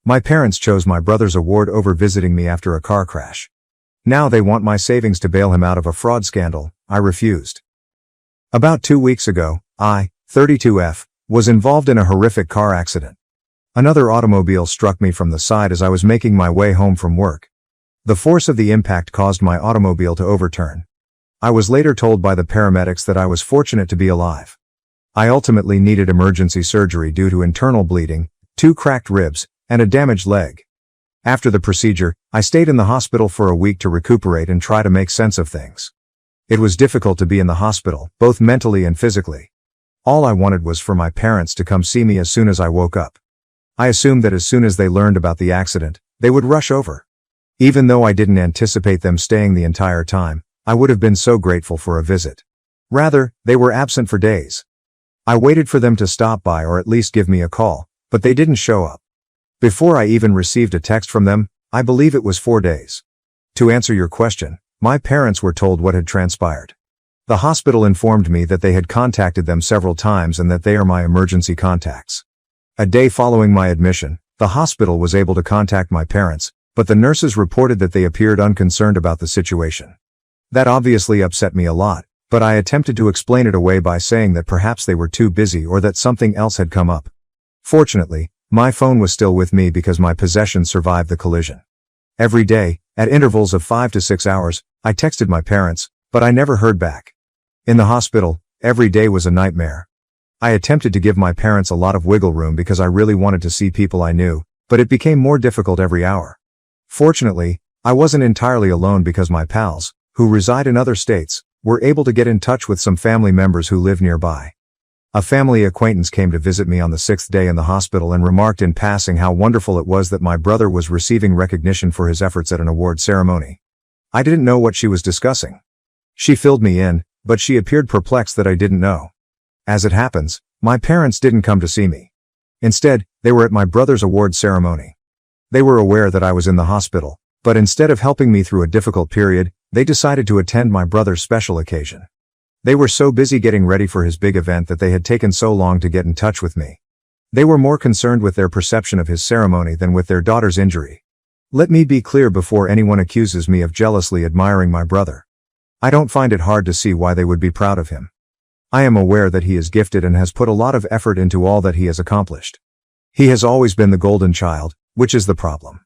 My parents chose my brother's award over visiting me after a car crash. Now they want my savings to bail him out of a fraud scandal. I refused. About 2 weeks ago, I, 32F, was involved in a horrific car accident. Another automobile struck me from the side as I was making my way home from work. The force of the impact caused my automobile to overturn. I was later told by the paramedics that I was fortunate to be alive. I ultimately needed emergency surgery due to internal bleeding, 2 cracked ribs, and a damaged leg. After the procedure, I stayed in the hospital for a week to recuperate and try to make sense of things. It was difficult to be in the hospital, both mentally and physically. All I wanted was for my parents to come see me as soon as I woke up. I assumed that as soon as they learned about the accident, they would rush over. Even though I didn't anticipate them staying the entire time, I would have been so grateful for a visit. Rather, they were absent for days. I waited for them to stop by or at least give me a call, but they didn't show up. Before I even received a text from them, I believe it was 4 days. To answer your question, my parents were told what had transpired. The hospital informed me that they had contacted them several times and that they are my emergency contacts. A day following my admission, the hospital was able to contact my parents, but the nurses reported that they appeared unconcerned about the situation. That obviously upset me a lot, but I attempted to explain it away by saying that perhaps they were too busy or that something else had come up. Fortunately, my phone was still with me because my possessions survived the collision. Every day, at intervals of 5 to 6 hours, I texted my parents, but I never heard back. In the hospital, every day was a nightmare. I attempted to give my parents a lot of wiggle room because I really wanted to see people I knew, but it became more difficult every hour. Fortunately, I wasn't entirely alone because my pals, who reside in other states, were able to get in touch with some family members who live nearby. A family acquaintance came to visit me on the 6th day in the hospital and remarked in passing how wonderful it was that my brother was receiving recognition for his efforts at an award ceremony. I didn't know what she was discussing. She filled me in, but she appeared perplexed that I didn't know. As it happens, my parents didn't come to see me. Instead, they were at my brother's award ceremony. They were aware that I was in the hospital, but instead of helping me through a difficult period, they decided to attend my brother's special occasion. They were so busy getting ready for his big event that they had taken so long to get in touch with me. They were more concerned with their perception of his ceremony than with their daughter's injury. Let me be clear before anyone accuses me of jealously admiring my brother. I don't find it hard to see why they would be proud of him. I am aware that he is gifted and has put a lot of effort into all that he has accomplished. He has always been the golden child, which is the problem.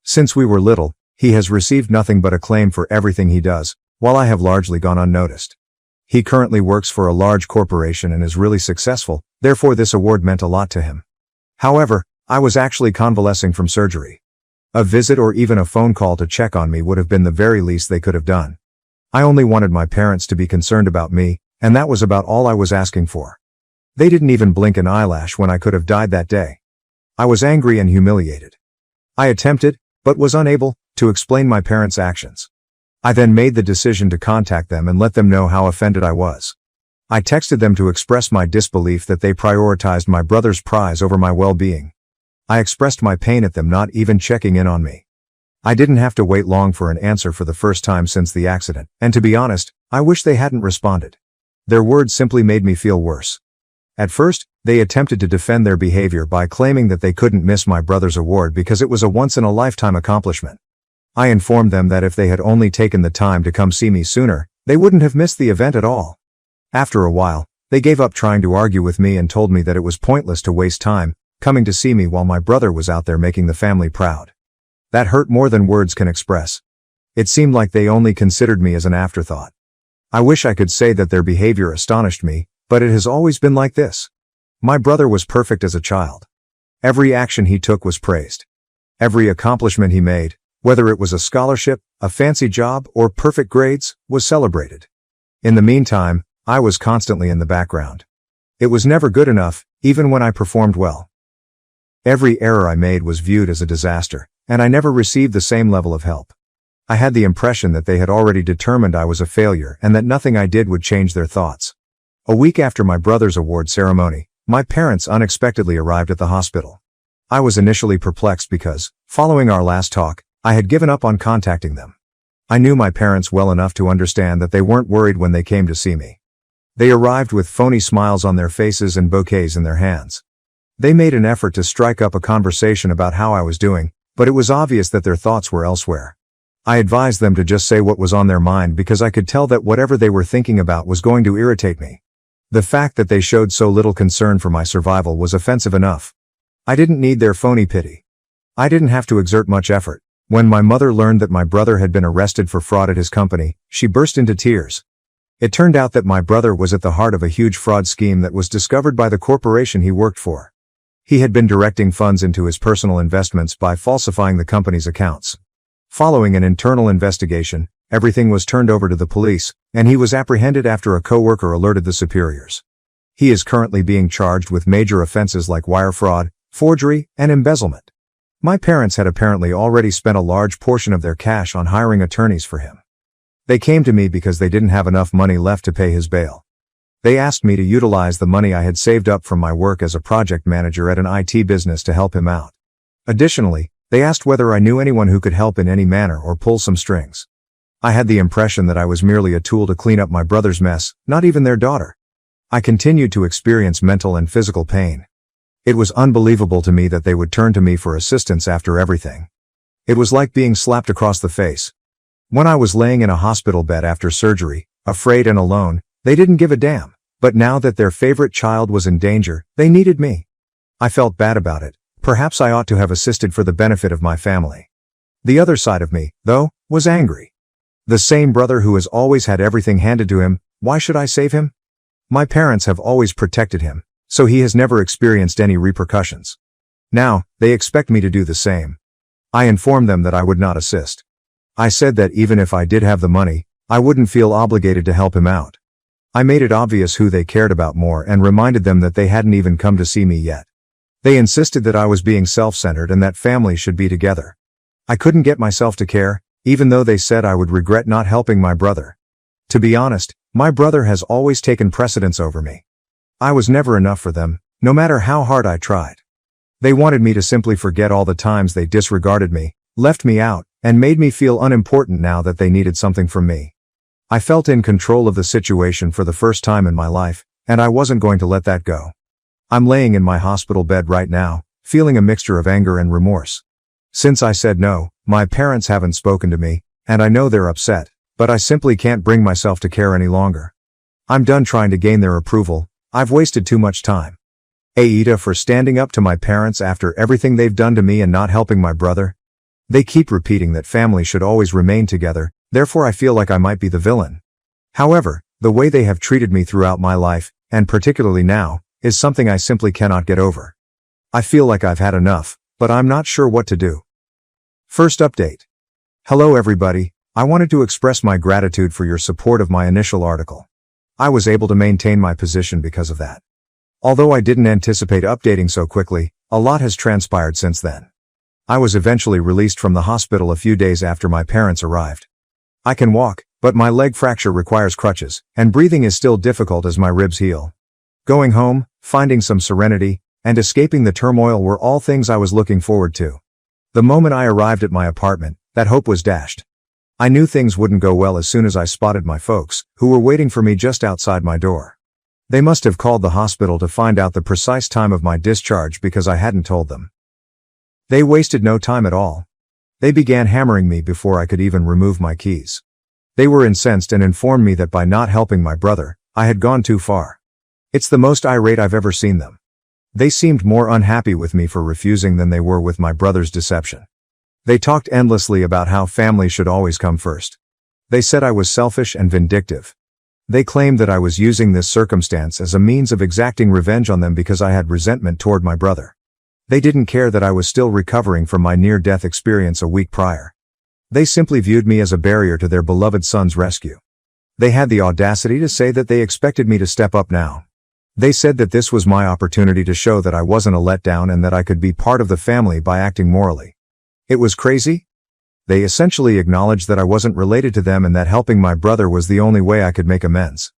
Since we were little, he has received nothing but acclaim for everything he does, while I have largely gone unnoticed. He currently works for a large corporation and is really successful, therefore this award meant a lot to him. However, I was actually convalescing from surgery. A visit or even a phone call to check on me would have been the very least they could have done. I only wanted my parents to be concerned about me, and that was about all I was asking for. They didn't even blink an eyelash when I could have died that day. I was angry and humiliated. I attempted, but was unable, to explain my parents' actions. I then made the decision to contact them and let them know how offended I was. I texted them to express my disbelief that they prioritized my brother's prize over my well-being. I expressed my pain at them not even checking in on me. I didn't have to wait long for an answer for the first time since the accident, and to be honest, I wish they hadn't responded. Their words simply made me feel worse. At first, they attempted to defend their behavior by claiming that they couldn't miss my brother's award because it was a once-in-a-lifetime accomplishment. I informed them that if they had only taken the time to come see me sooner, they wouldn't have missed the event at all. After a while, they gave up trying to argue with me and told me that it was pointless to waste time coming to see me while my brother was out there making the family proud. That hurt more than words can express. It seemed like they only considered me as an afterthought. I wish I could say that their behavior astonished me, but it has always been like this. My brother was perfect as a child. Every action he took was praised. Every accomplishment he made, whether it was a scholarship, a fancy job, or perfect grades, was celebrated. In the meantime, I was constantly in the background. It was never good enough, even when I performed well. Every error I made was viewed as a disaster, and I never received the same level of help. I had the impression that they had already determined I was a failure and that nothing I did would change their thoughts. A week after my brother's award ceremony, my parents unexpectedly arrived at the hospital. I was initially perplexed because, following our last talk, I had given up on contacting them. I knew my parents well enough to understand that they weren't worried when they came to see me. They arrived with phony smiles on their faces and bouquets in their hands. They made an effort to strike up a conversation about how I was doing, but it was obvious that their thoughts were elsewhere. I advised them to just say what was on their mind because I could tell that whatever they were thinking about was going to irritate me. The fact that they showed so little concern for my survival was offensive enough. I didn't need their phony pity. I didn't have to exert much effort. When my mother learned that my brother had been arrested for fraud at his company, she burst into tears. It turned out that my brother was at the heart of a huge fraud scheme that was discovered by the corporation he worked for. He had been directing funds into his personal investments by falsifying the company's accounts. Following an internal investigation, everything was turned over to the police, and he was apprehended after a coworker alerted the superiors. He is currently being charged with major offenses like wire fraud, forgery, and embezzlement. My parents had apparently already spent a large portion of their cash on hiring attorneys for him. They came to me because they didn't have enough money left to pay his bail. They asked me to utilize the money I had saved up from my work as a project manager at an IT business to help him out. Additionally, they asked whether I knew anyone who could help in any manner or pull some strings. I had the impression that I was merely a tool to clean up my brother's mess, not even their daughter. I continued to experience mental and physical pain. It was unbelievable to me that they would turn to me for assistance after everything. It was like being slapped across the face. When I was laying in a hospital bed after surgery, afraid and alone, they didn't give a damn. But now that their favorite child was in danger, they needed me. I felt bad about it. Perhaps I ought to have assisted for the benefit of my family. The other side of me, though, was angry. The same brother who has always had everything handed to him, why should I save him? My parents have always protected him, so he has never experienced any repercussions. Now, they expect me to do the same. I informed them that I would not assist. I said that even if I did have the money, I wouldn't feel obligated to help him out. I made it obvious who they cared about more and reminded them that they hadn't even come to see me yet. They insisted that I was being self-centered and that families should be together. I couldn't get myself to care, even though they said I would regret not helping my brother. To be honest, my brother has always taken precedence over me. I was never enough for them, no matter how hard I tried. They wanted me to simply forget all the times they disregarded me, left me out, and made me feel unimportant now that they needed something from me. I felt in control of the situation for the first time in my life, and I wasn't going to let that go. I'm laying in my hospital bed right now, feeling a mixture of anger and remorse. Since I said no, my parents haven't spoken to me, and I know they're upset, but I simply can't bring myself to care any longer. I'm done trying to gain their approval. I've wasted too much time. AITA for standing up to my parents after everything they've done to me and not helping my brother. They keep repeating that family should always remain together, therefore I feel like I might be the villain. However, the way they have treated me throughout my life, and particularly now, is something I simply cannot get over. I feel like I've had enough, but I'm not sure what to do. First update. Hello everybody, I wanted to express my gratitude for your support of my initial article. I was able to maintain my position because of that. Although I didn't anticipate updating so quickly, a lot has transpired since then. I was eventually released from the hospital a few days after my parents arrived. I can walk, but my leg fracture requires crutches, and breathing is still difficult as my ribs heal. Going home, finding some serenity, and escaping the turmoil were all things I was looking forward to. The moment I arrived at my apartment, that hope was dashed. I knew things wouldn't go well as soon as I spotted my folks, who were waiting for me just outside my door. They must have called the hospital to find out the precise time of my discharge because I hadn't told them. They wasted no time at all. They began hammering me before I could even remove my keys. They were incensed and informed me that by not helping my brother, I had gone too far. It's the most irate I've ever seen them. They seemed more unhappy with me for refusing than they were with my brother's deception. They talked endlessly about how family should always come first. They said I was selfish and vindictive. They claimed that I was using this circumstance as a means of exacting revenge on them because I had resentment toward my brother. They didn't care that I was still recovering from my near-death experience a week prior. They simply viewed me as a barrier to their beloved son's rescue. They had the audacity to say that they expected me to step up now. They said that this was my opportunity to show that I wasn't a letdown and that I could be part of the family by acting morally. It was crazy. They essentially acknowledged that I wasn't related to them and that helping my brother was the only way I could make amends.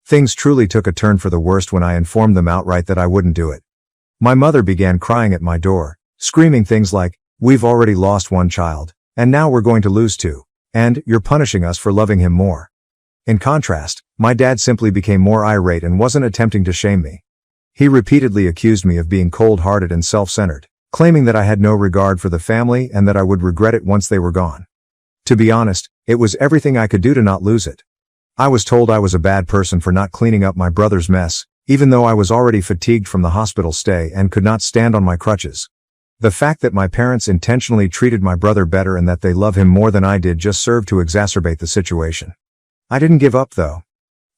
Things truly took a turn for the worst when I informed them outright that I wouldn't do it. My mother began crying at my door, screaming things like, "We've already lost one child, and now we're going to lose two, and you're punishing us for loving him more." In contrast, my dad simply became more irate and wasn't attempting to shame me. He repeatedly accused me of being cold-hearted and self-centered, claiming that I had no regard for the family and that I would regret it once they were gone. To be honest, it was everything I could do to not lose it. I was told I was a bad person for not cleaning up my brother's mess, even though I was already fatigued from the hospital stay and could not stand on my crutches. The fact that my parents intentionally treated my brother better and that they love him more than I did just served to exacerbate the situation. I didn't give up though.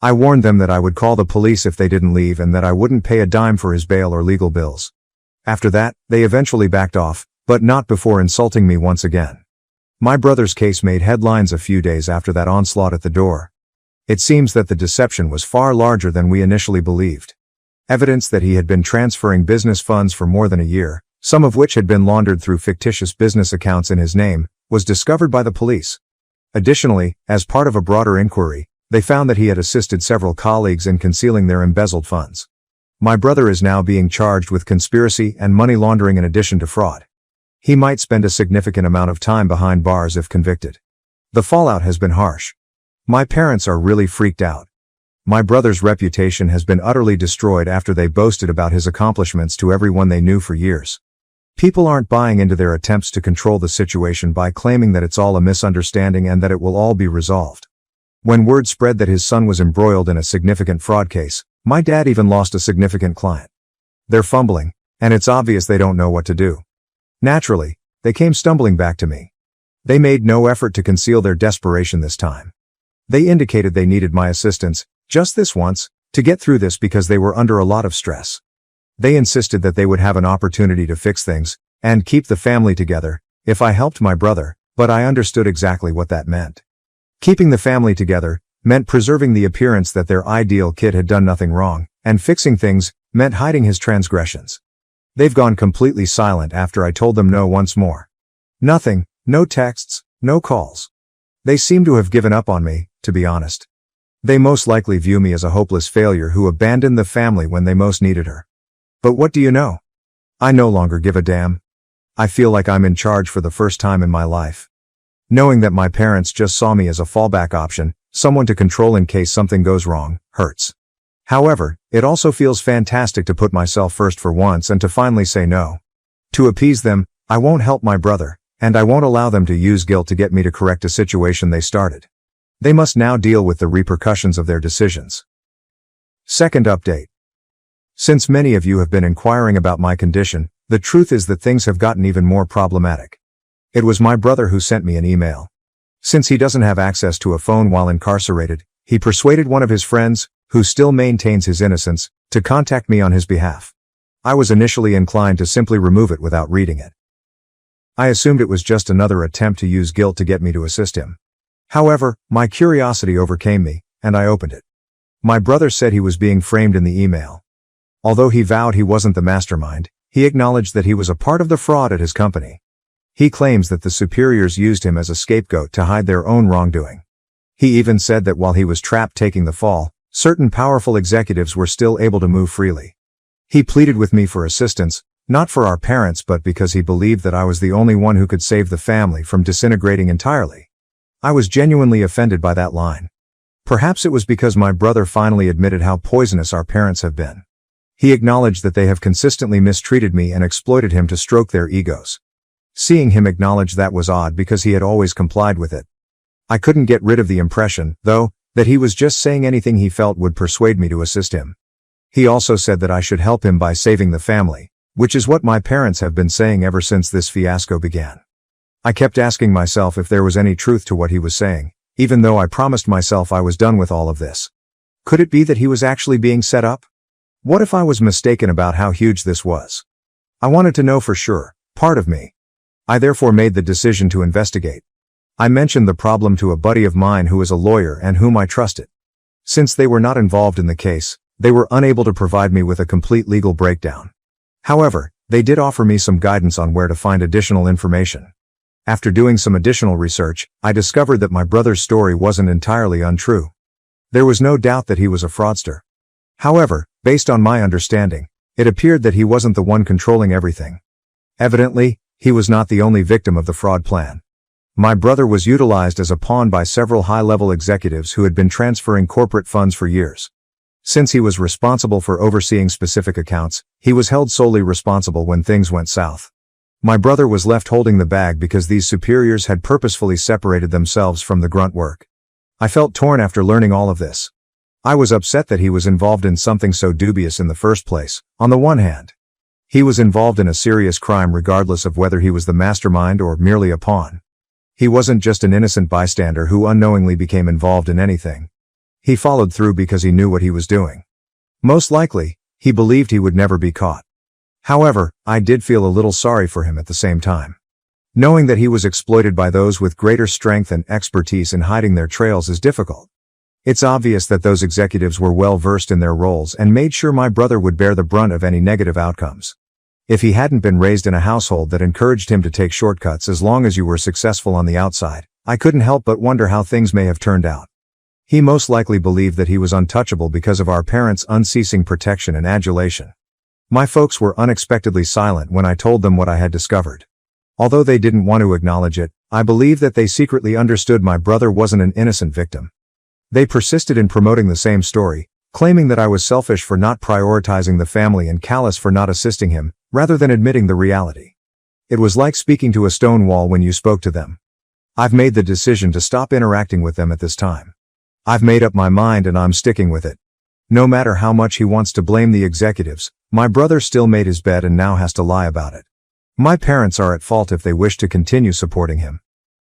I warned them that I would call the police if they didn't leave and that I wouldn't pay a dime for his bail or legal bills. After that, they eventually backed off, but not before insulting me once again. My brother's case made headlines a few days after that onslaught at the door. It seems that the deception was far larger than we initially believed. Evidence that he had been transferring business funds for more than a year, some of which had been laundered through fictitious business accounts in his name, was discovered by the police. Additionally, as part of a broader inquiry, they found that he had assisted several colleagues in concealing their embezzled funds. My brother is now being charged with conspiracy and money laundering in addition to fraud. He might spend a significant amount of time behind bars if convicted. The fallout has been harsh. My parents are really freaked out. My brother's reputation has been utterly destroyed after they boasted about his accomplishments to everyone they knew for years. People aren't buying into their attempts to control the situation by claiming that it's all a misunderstanding and that it will all be resolved. When word spread that his son was embroiled in a significant fraud case, my dad even lost a significant client. They're fumbling, and it's obvious they don't know what to do. Naturally, they came stumbling back to me. They made no effort to conceal their desperation this time. They indicated they needed my assistance, just this once, to get through this because they were under a lot of stress. They insisted that they would have an opportunity to fix things, and keep the family together, if I helped my brother, but I understood exactly what that meant. Keeping the family together meant preserving the appearance that their ideal kid had done nothing wrong, and fixing things meant hiding his transgressions. They've gone completely silent after I told them no once more. Nothing, no texts, no calls. They seem to have given up on me, to be honest. They most likely view me as a hopeless failure who abandoned the family when they most needed her. But what do you know? I no longer give a damn. I feel like I'm in charge for the first time in my life. Knowing that my parents just saw me as a fallback option, someone to control in case something goes wrong, hurts. However, it also feels fantastic to put myself first for once and to finally say no. To appease them, I won't help my brother, and I won't allow them to use guilt to get me to correct a situation they started. They must now deal with the repercussions of their decisions. Second update. Since many of you have been inquiring about my condition, the truth is that things have gotten even more problematic. It was my brother who sent me an email. Since he doesn't have access to a phone while incarcerated, he persuaded one of his friends, who still maintains his innocence, to contact me on his behalf. I was initially inclined to simply remove it without reading it. I assumed it was just another attempt to use guilt to get me to assist him. However, my curiosity overcame me, and I opened it. My brother said he was being framed in the email. Although he vowed he wasn't the mastermind, he acknowledged that he was a part of the fraud at his company. He claims that the superiors used him as a scapegoat to hide their own wrongdoing. He even said that while he was trapped taking the fall, certain powerful executives were still able to move freely. He pleaded with me for assistance, not for our parents but because he believed that I was the only one who could save the family from disintegrating entirely. I was genuinely offended by that line. Perhaps it was because my brother finally admitted how poisonous our parents have been. He acknowledged that they have consistently mistreated me and exploited him to stroke their egos. Seeing him acknowledge that was odd because he had always complied with it. I couldn't get rid of the impression, though, that he was just saying anything he felt would persuade me to assist him. He also said that I should help him by saving the family, which is what my parents have been saying ever since this fiasco began. I kept asking myself if there was any truth to what he was saying, even though I promised myself I was done with all of this. Could it be that he was actually being set up? What if I was mistaken about how huge this was? I wanted to know for sure, part of me. I therefore made the decision to investigate. I mentioned the problem to a buddy of mine who is a lawyer and whom I trusted. Since they were not involved in the case, they were unable to provide me with a complete legal breakdown. However, they did offer me some guidance on where to find additional information. After doing some additional research, I discovered that my brother's story wasn't entirely untrue. There was no doubt that he was a fraudster. However, based on my understanding, it appeared that he wasn't the one controlling everything. Evidently, he was not the only victim of the fraud plan. My brother was utilized as a pawn by several high-level executives who had been transferring corporate funds for years. Since he was responsible for overseeing specific accounts, he was held solely responsible when things went south. My brother was left holding the bag because these superiors had purposefully separated themselves from the grunt work. I felt torn after learning all of this. I was upset that he was involved in something so dubious in the first place. On the one hand, he was involved in a serious crime regardless of whether he was the mastermind or merely a pawn. He wasn't just an innocent bystander who unknowingly became involved in anything. He followed through because he knew what he was doing. Most likely, he believed he would never be caught. However, I did feel a little sorry for him at the same time. Knowing that he was exploited by those with greater strength and expertise in hiding their trails is difficult. It's obvious that those executives were well versed in their roles and made sure my brother would bear the brunt of any negative outcomes. If he hadn't been raised in a household that encouraged him to take shortcuts as long as you were successful on the outside, I couldn't help but wonder how things may have turned out. He most likely believed that he was untouchable because of our parents' unceasing protection and adulation. My folks were unexpectedly silent when I told them what I had discovered. Although they didn't want to acknowledge it, I believe that they secretly understood my brother wasn't an innocent victim. They persisted in promoting the same story, claiming that I was selfish for not prioritizing the family and callous for not assisting him, rather than admitting the reality. It was like speaking to a stone wall when you spoke to them. I've made the decision to stop interacting with them at this time. I've made up my mind and I'm sticking with it. No matter how much he wants to blame the executives, my brother still made his bed and now has to lie about it. My parents are at fault if they wish to continue supporting him.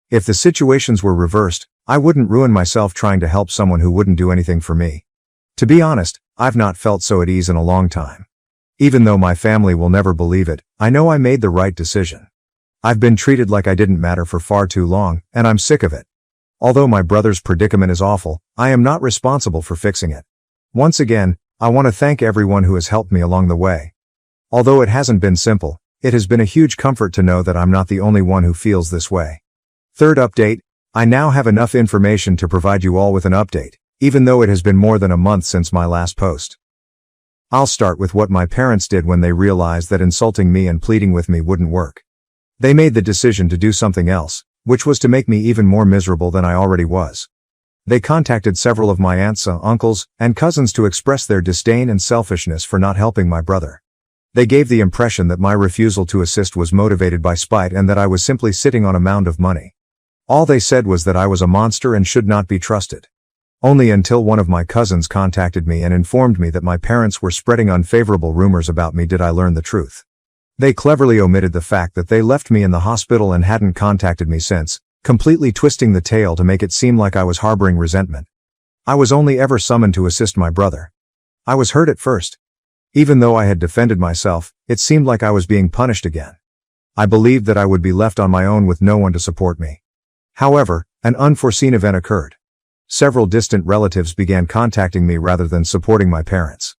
If the situations were reversed, I wouldn't ruin myself trying to help someone who wouldn't do anything for me. To be honest, I've not felt so at ease in a long time. Even though my family will never believe it, I know I made the right decision. I've been treated like I didn't matter for far too long, and I'm sick of it. Although my brother's predicament is awful, I am not responsible for fixing it. Once again, I want to thank everyone who has helped me along the way. Although it hasn't been simple, it has been a huge comfort to know that I'm not the only one who feels this way. Third update, I now have enough information to provide you all with an update, even though it has been more than a month since my last post. I'll start with what my parents did when they realized that insulting me and pleading with me wouldn't work. They made the decision to do something else, which was to make me even more miserable than I already was. They contacted several of my aunts, uncles, and cousins to express their disdain and selfishness for not helping my brother. They gave the impression that my refusal to assist was motivated by spite and that I was simply sitting on a mound of money. All they said was that I was a monster and should not be trusted. Only until one of my cousins contacted me and informed me that my parents were spreading unfavorable rumors about me did I learn the truth. They cleverly omitted the fact that they left me in the hospital and hadn't contacted me since, completely twisting the tale to make it seem like I was harboring resentment. I was only ever summoned to assist my brother. I was hurt at first. Even though I had defended myself, it seemed like I was being punished again. I believed that I would be left on my own with no one to support me. However, an unforeseen event occurred. Several distant relatives began contacting me rather than supporting my parents.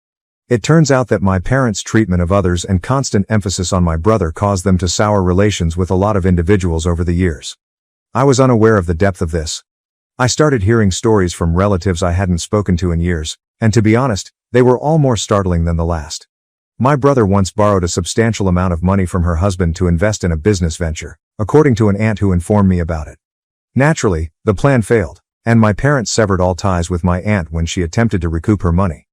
It turns out that my parents' treatment of others and constant emphasis on my brother caused them to sour relations with a lot of individuals over the years. I was unaware of the depth of this. I started hearing stories from relatives I hadn't spoken to in years, and to be honest, they were all more startling than the last. My brother once borrowed a substantial amount of money from her husband to invest in a business venture, according to an aunt who informed me about it. Naturally, the plan failed, and my parents severed all ties with my aunt when she attempted to recoup her money.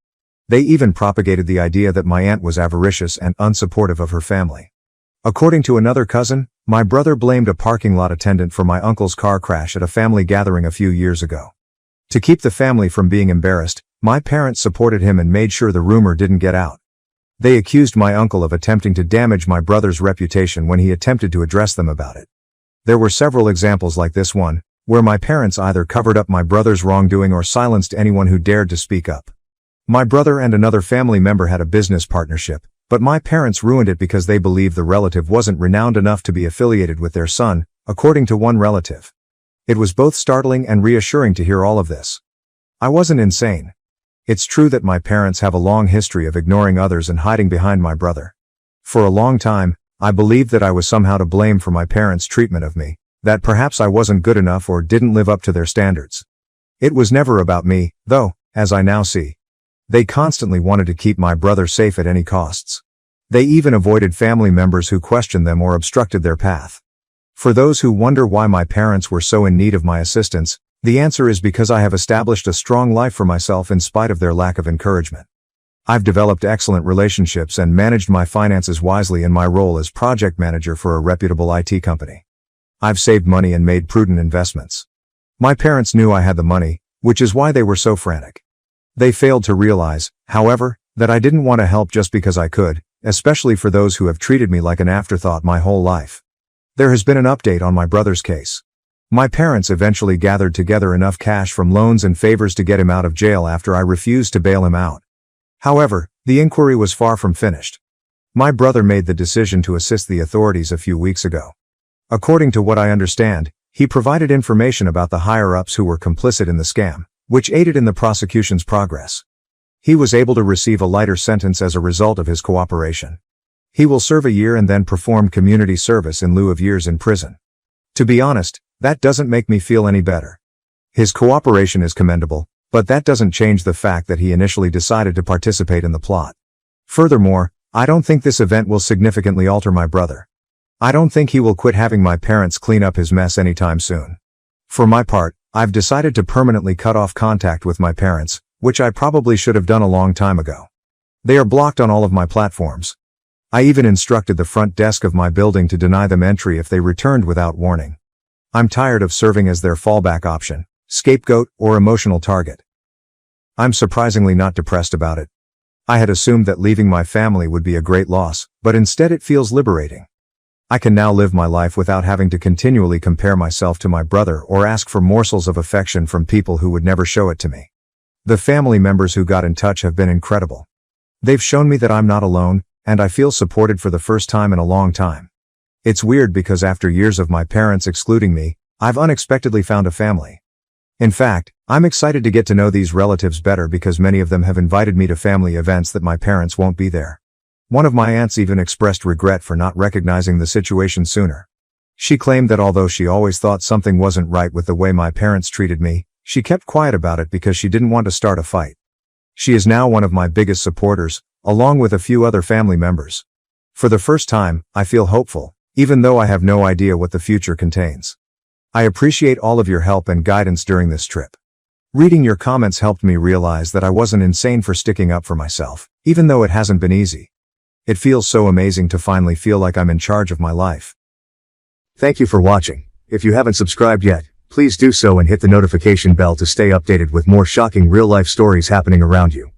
They even propagated the idea that my aunt was avaricious and unsupportive of her family. According to another cousin, my brother blamed a parking lot attendant for my uncle's car crash at a family gathering a few years ago. To keep the family from being embarrassed, my parents supported him and made sure the rumor didn't get out. They accused my uncle of attempting to damage my brother's reputation when he attempted to address them about it. There were several examples like this one, where my parents either covered up my brother's wrongdoing or silenced anyone who dared to speak up. My brother and another family member had a business partnership, but my parents ruined it because they believed the relative wasn't renowned enough to be affiliated with their son, according to one relative. It was both startling and reassuring to hear all of this. I wasn't insane. It's true that my parents have a long history of ignoring others and hiding behind my brother. For a long time, I believed that I was somehow to blame for my parents' treatment of me, that perhaps I wasn't good enough or didn't live up to their standards. It was never about me, though, as I now see. They constantly wanted to keep my brother safe at any costs. They even avoided family members who questioned them or obstructed their path. For those who wonder why my parents were so in need of my assistance, The answer is because I have established a strong life for myself in spite of their lack of encouragement. I've developed excellent relationships and managed my finances wisely in my role as project manager for a reputable IT company. I've saved money and made prudent investments. My parents knew I had the money, which is why they were so frantic. They failed to realize, however, that I didn't want to help just because I could, especially for those who have treated me like an afterthought my whole life. There has been an update on my brother's case. My parents eventually gathered together enough cash from loans and favors to get him out of jail after I refused to bail him out. However, the inquiry was far from finished. My brother made the decision to assist the authorities a few weeks ago. According to what I understand, he provided information about the higher-ups who were complicit in the scam, which aided in the prosecution's progress. He was able to receive a lighter sentence as a result of his cooperation. He will serve a year and then perform community service in lieu of years in prison. To be honest, that doesn't make me feel any better. His cooperation is commendable, but that doesn't change the fact that he initially decided to participate in the plot. Furthermore, I don't think this event will significantly alter my brother. I don't think he will quit having my parents clean up his mess anytime soon. For my part, I've decided to permanently cut off contact with my parents, which I probably should have done a long time ago. They are blocked on all of my platforms. I even instructed the front desk of my building to deny them entry if they returned without warning. I'm tired of serving as their fallback option, scapegoat, or emotional target. I'm surprisingly not depressed about it. I had assumed that leaving my family would be a great loss, but instead it feels liberating. I can now live my life without having to continually compare myself to my brother or ask for morsels of affection from people who would never show it to me. The family members who got in touch have been incredible. They've shown me that I'm not alone, and I feel supported for the first time in a long time. It's weird because after years of my parents excluding me, I've unexpectedly found a family. In fact, I'm excited to get to know these relatives better because many of them have invited me to family events that my parents won't be there. One of my aunts even expressed regret for not recognizing the situation sooner. She claimed that although she always thought something wasn't right with the way my parents treated me, she kept quiet about it because she didn't want to start a fight. She is now one of my biggest supporters, along with a few other family members. For the first time, I feel hopeful, even though I have no idea what the future contains. I appreciate all of your help and guidance during this trip. Reading your comments helped me realize that I wasn't insane for sticking up for myself, even though it hasn't been easy. It feels so amazing to finally feel like I'm in charge of my life. Thank you for watching. If you haven't subscribed yet, please do so and hit the notification bell to stay updated with more shocking real-life stories happening around you.